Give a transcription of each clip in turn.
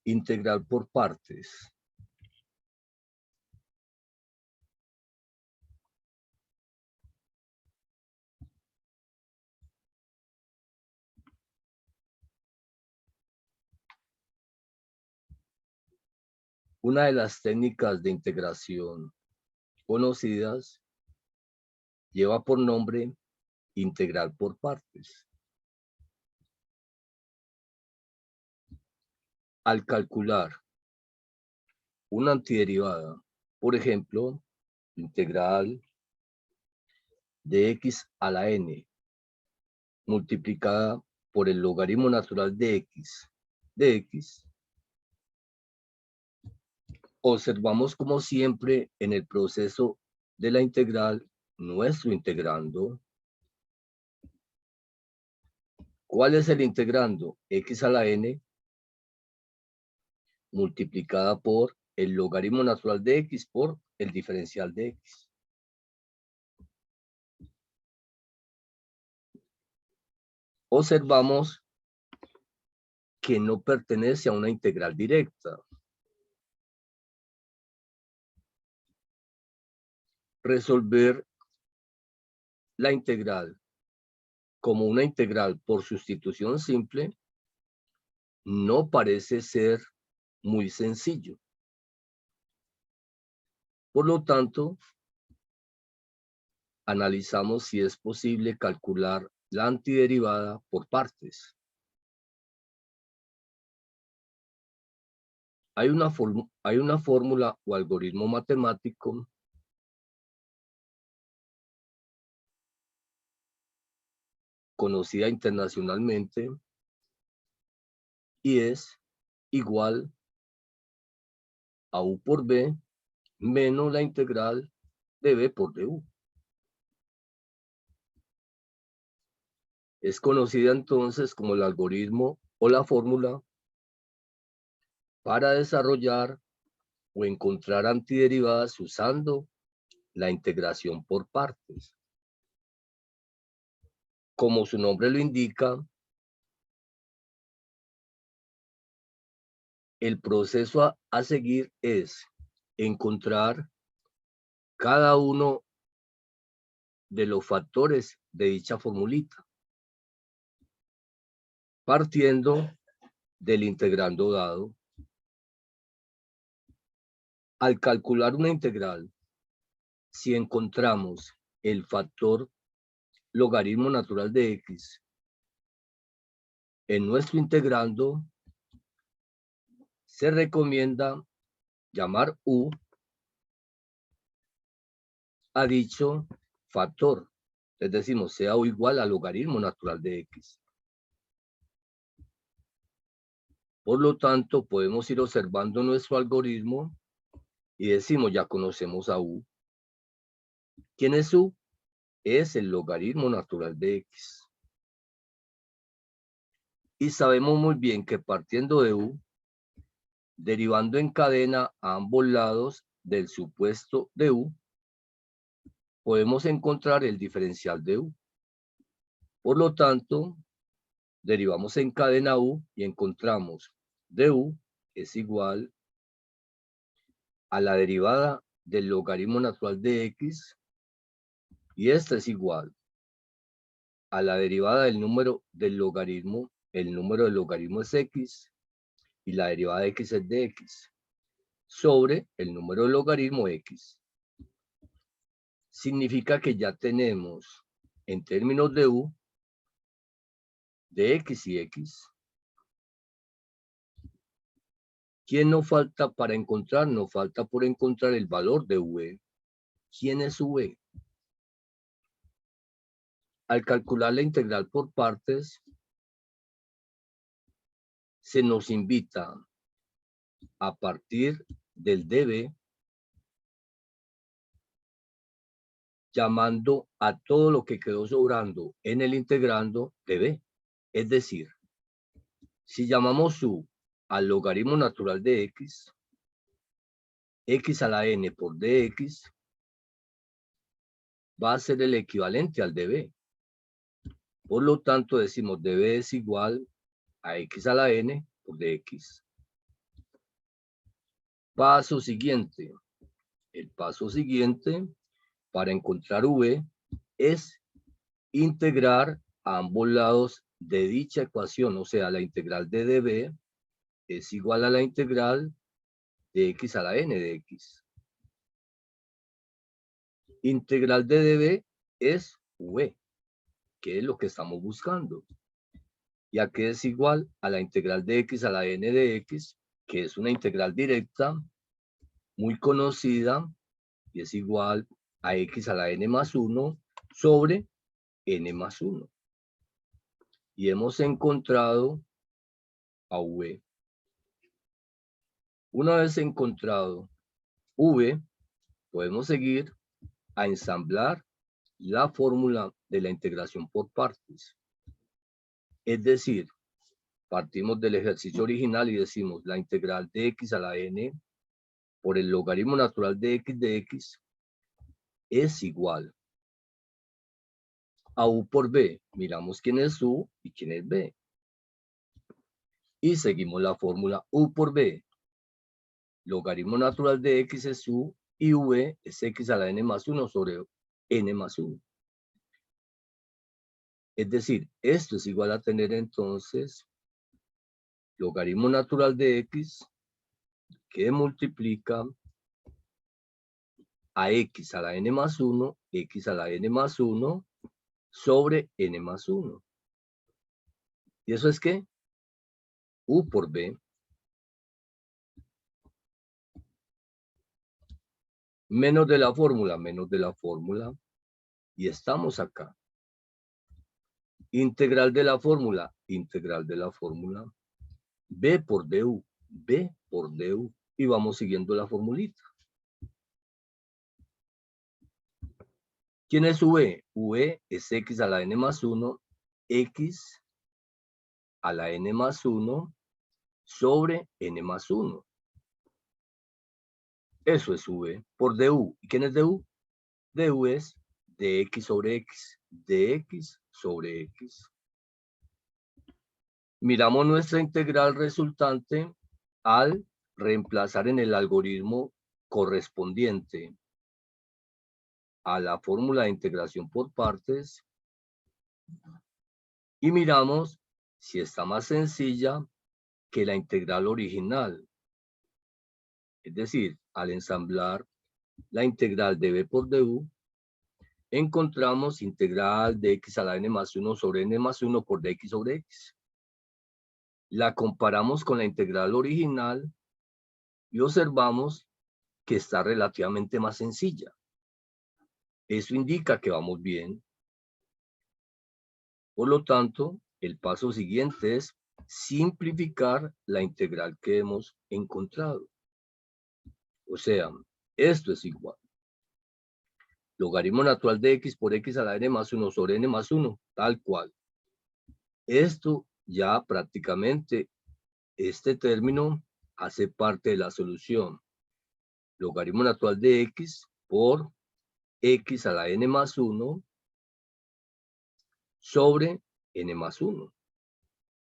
Integral por partes. Una de las técnicas de integración conocidas lleva por nombre integral por partes. Al calcular una antiderivada, por ejemplo, integral de x a la n multiplicada por el logaritmo natural de x, observamos como siempre en el proceso de la integral nuestro integrando. ¿Cuál es el integrando? X a la n multiplicada por el logaritmo natural de x por el diferencial de x. Observamos que no pertenece a una integral directa. Resolver la integral como una integral por sustitución simple no parece ser muy sencillo. Por lo tanto, analizamos si es posible calcular la antiderivada por partes. Hay una fórmula o algoritmo matemático conocida internacionalmente y es igual a u por b menos la integral de b por du. Es conocida entonces como el algoritmo o la fórmula para desarrollar o encontrar antiderivadas usando la integración por partes. Como su nombre lo indica, el proceso a seguir es encontrar cada uno de los factores de dicha formulita, partiendo del integrando dado. Al calcular una integral, si encontramos el factor logaritmo natural de x en nuestro integrando, se recomienda llamar u a dicho factor. Es decir, sea u igual al logaritmo natural de x. Por lo tanto, podemos ir observando nuestro algoritmo y decimos, ya conocemos a u. ¿Quién es u? Es el logaritmo natural de x. Y sabemos muy bien que partiendo de u, derivando en cadena a ambos lados del supuesto de u, podemos encontrar el diferencial de u. Por lo tanto, derivamos en cadena u y encontramos du es igual a la derivada del logaritmo natural de x y esta es igual a la derivada del número del logaritmo. El número del logaritmo es x y la derivada de x es de x sobre el número del logaritmo x. Significa que ya tenemos en términos de u de x y x. ¿Quién nos falta para encontrar? Nos falta por encontrar el valor de v. ¿Quién es v? Al calcular la integral por partes, se nos invita a partir del db, llamando a todo lo que quedó sobrando en el integrando db. Es decir, si llamamos u al logaritmo natural de x a la n por dx va a ser el equivalente al db. Por lo tanto, decimos db es igual a x a la n por dx. Paso siguiente. El paso siguiente para encontrar v es integrar a ambos lados de dicha ecuación, o sea, la integral de db es igual a la integral de x a la n de x. Integral de db es v, que es lo que estamos buscando, ya que es igual a la integral de x a la n de x, que es una integral directa, muy conocida, y es igual a x a la n más 1 sobre n más 1. Y hemos encontrado a v. Una vez encontrado v, podemos seguir a ensamblar la fórmula de la integración por partes. Es decir, partimos del ejercicio original y decimos la integral de x a la n por el logaritmo natural de x es igual a u por b. Miramos quién es u y quién es b. Y seguimos la fórmula u por b. Logaritmo natural de x es u y v es x a la n más 1 sobre n más 1. Es decir, esto es igual a tener entonces logaritmo natural de x que multiplica a x a la n más 1, x a la n más 1 sobre n más 1. ¿Y eso es qué? U por b. Menos de la fórmula, menos de la fórmula. Y estamos acá. Integral de la fórmula, integral de la fórmula. B por du, B por du. Y vamos siguiendo la formulita. ¿Quién es v? v es x a la n más 1, x a la n más 1 sobre n más 1. Eso es v por du. ¿Y quién es du? Du es dx sobre x, dx sobre x. Miramos nuestra integral resultante al reemplazar en el algoritmo correspondiente a la fórmula de integración por partes y miramos si está más sencilla que la integral original. Es decir, al ensamblar la integral de b por du, encontramos integral de x a la n más 1 sobre n más 1 por dx sobre x. La comparamos con la integral original y observamos que está relativamente más sencilla. Eso indica que vamos bien. Por lo tanto, el paso siguiente es simplificar la integral que hemos encontrado. O sea, esto es igual. Logaritmo natural de x por x a la n más 1 sobre n más 1, tal cual. Esto ya prácticamente, este término hace parte de la solución. Logaritmo natural de x por x a la n más 1 sobre n más 1,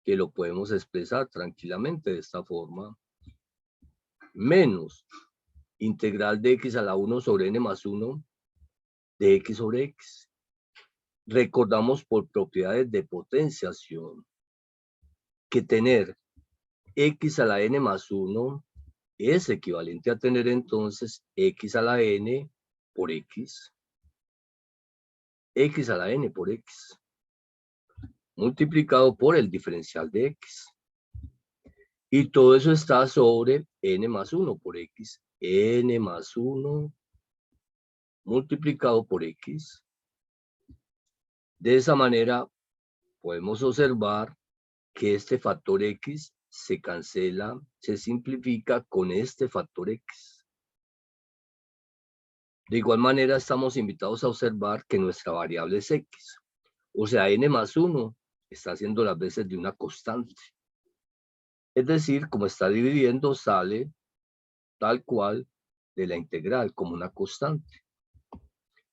que lo podemos expresar tranquilamente de esta forma, menos integral de x a la 1 sobre n más 1 de x sobre x. Recordamos por propiedades de potenciación que tener x a la n más 1 es equivalente a tener entonces x a la n por x. X a la n por x multiplicado por el diferencial de x. Y todo eso está sobre n más 1 por x. N más 1 multiplicado por x. De esa manera podemos observar que este factor x se cancela, se simplifica con este factor x. De igual manera estamos invitados a observar que nuestra variable es x. O sea, n más 1 está haciendo las veces de una constante. Es decir, como está dividiendo, sale tal cual de la integral como una constante.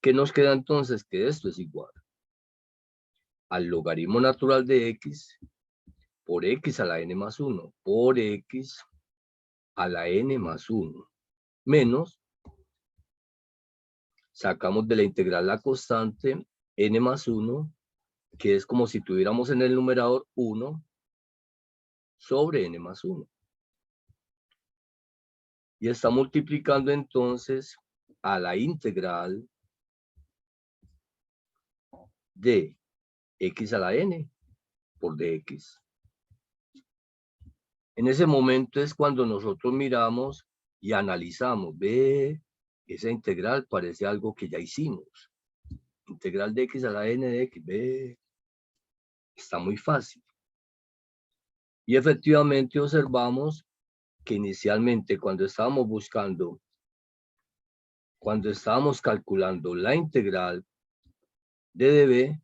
¿Qué nos queda entonces? Que esto es igual al logaritmo natural de x por x a la n más 1 por x a la n más 1 menos, sacamos de la integral la constante n más 1, que es como si tuviéramos en el numerador 1 sobre n más 1. Y está multiplicando entonces a la integral de x a la n por dx. En ese momento es cuando nosotros miramos y analizamos, ve, esa integral parece algo que ya hicimos. Integral de x a la n de x, ve, está muy fácil. Y efectivamente observamos que inicialmente cuando estábamos calculando la integral de db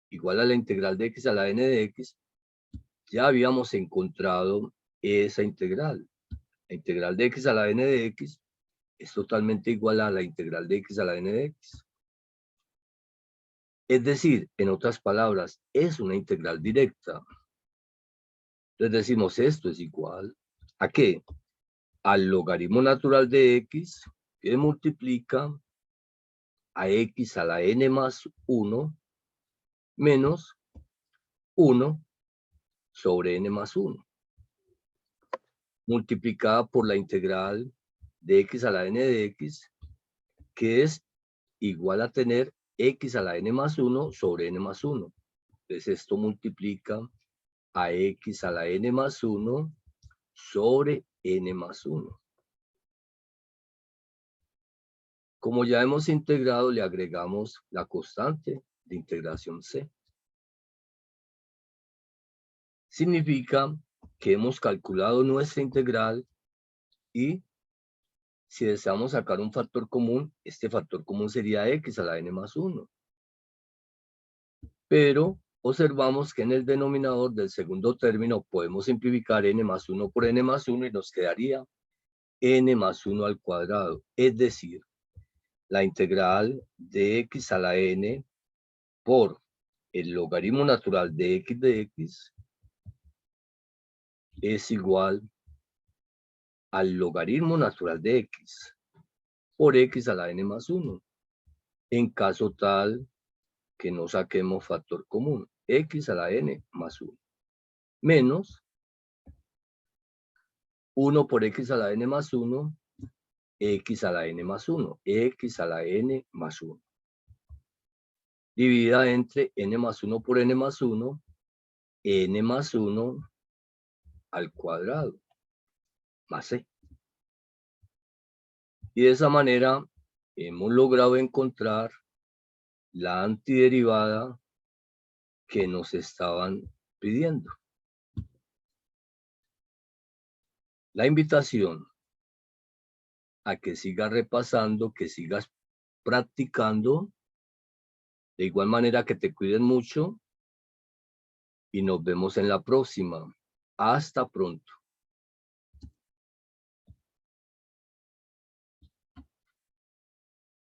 igual a la integral de x a la n de x, ya habíamos encontrado esa integral. La integral de x a la n de x es totalmente igual a la integral de x a la n de x. Es decir, en otras palabras, es una integral directa. Entonces decimos, esto es igual ¿a qué? Al logaritmo natural de x, que multiplica a x a la n más 1 menos 1 sobre n más 1, multiplicada por la integral de x a la n de x, que es igual a tener x a la n más 1 sobre n más 1. Entonces esto multiplica a x a la n más 1 sobre n más 1. Como ya hemos integrado, le agregamos la constante de integración c. Significa que hemos calculado nuestra integral y si deseamos sacar un factor común, este factor común sería x a la n más 1. Pero observamos que en el denominador del segundo término podemos simplificar n más 1 por n más 1 y nos quedaría n más 1 al cuadrado. Es decir, la integral de x a la n por el logaritmo natural de x es igual al logaritmo natural de x por x a la n más 1, en caso tal que no saquemos factor común, x a la n más 1, menos 1 por x a la n más 1, x a la n más 1, x a la n más 1, dividida entre n más 1 por n más 1, n más 1 al cuadrado, más c. Y de esa manera hemos logrado encontrar la antiderivada que nos estaban pidiendo. La invitación a que sigas repasando, que sigas practicando, de igual manera que te cuiden mucho y nos vemos en la próxima. Hasta pronto.